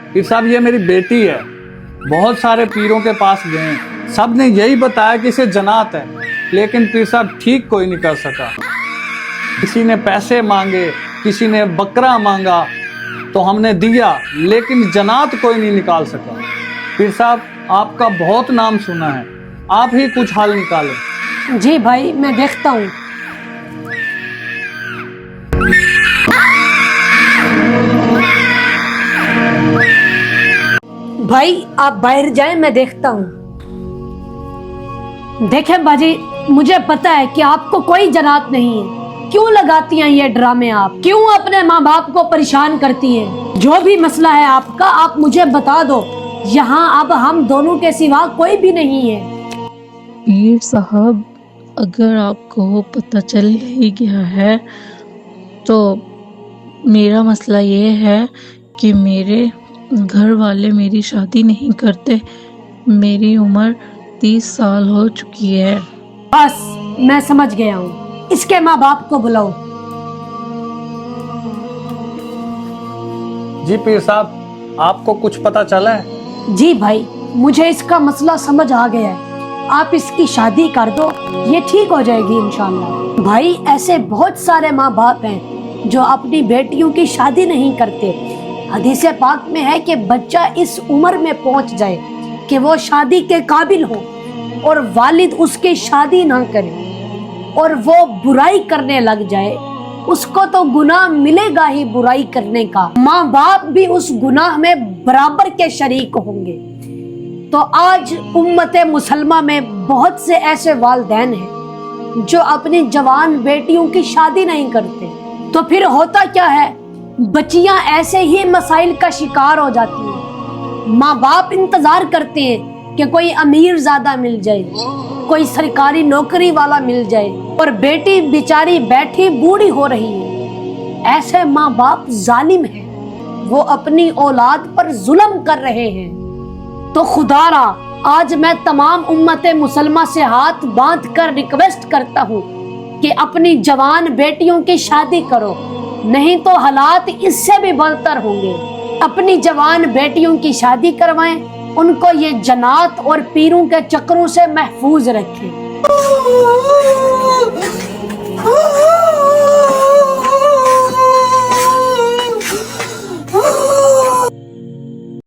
पीर साहब ये मेरी बेटी है, बहुत सारे पीरों के पास गए, सब ने यही बताया कि इसे जनात है, लेकिन पीर साहब ठीक कोई नहीं कर सका। किसी ने पैसे मांगे, किसी ने बकरा मांगा तो हमने दिया, लेकिन जनात कोई नहीं निकाल सका। पीर साहब आपका बहुत नाम सुना है, आप ही कुछ हाल निकालें। जी भाई, मैं देखता हूँ। भाई आप बाहर जाएं, मैं देखता हूँ। देखें बाजी, मुझे पता है कि आपको कोई जनात नहीं है। क्यों लगाती हैं ये ड्रामे आप? क्यों अपने माँ बाप को परेशान करती हैं? जो भी मसला है आपका, आप मुझे बता दो। यहाँ अब हम दोनों के सिवा कोई भी नहीं है। पीर साहब, अगर आपको पता चल ही गया है तो मेरा मसला ये है कि मेरे घर वाले मेरी शादी नहीं करते। मेरी उम्र 30 साल हो चुकी है। बस मैं समझ गया हूँ, इसके माँ बाप को बुलाओ। जी पीर साहब, आपको कुछ पता चला है? जी भाई, मुझे इसका मसला समझ आ गया है। आप इसकी शादी कर दो, ये ठीक हो जाएगी इंशाल्लाह। भाई ऐसे बहुत सारे माँ बाप हैं जो अपनी बेटियों की शादी नहीं करते। हदीस पाक में है कि बच्चा इस उम्र में पहुंच जाए कि वो शादी के काबिल हो और वालिद उसकी शादी ना करे और वो बुराई करने लग जाए, उसको तो गुनाह मिलेगा ही बुराई करने का। माँ बाप भी उस गुनाह में बराबर के शरीक होंगे। तो आज उम्मत मुसलमा में बहुत से ऐसे वालिदैन हैं जो अपनी जवान बेटियों की शादी नहीं करते। तो फिर होता क्या है, बच्चियां ऐसे ही मसाइल का शिकार हो जाती हैं। माँ बाप इंतजार करते हैं कि कोई अमीर ज़्यादा मिल जाए, कोई सरकारी नौकरी वाला मिल जाए, और बेटी बेचारी बैठी बूढ़ी हो रही है। ऐसे माँ बाप जालिम हैं, वो अपनी औलाद पर जुल्म कर रहे हैं। तो खुदारा आज मैं तमाम उम्मत मुसलमा से हाथ बांध कर रिक्वेस्ट करता हूँ कि अपनी जवान बेटियों की शादी करो, नहीं तो हालात इससे भी बदतर होंगे। अपनी जवान बेटियों की शादी करवाएं, उनको ये जनात और पीरों के चक्रों से महफूज रखें।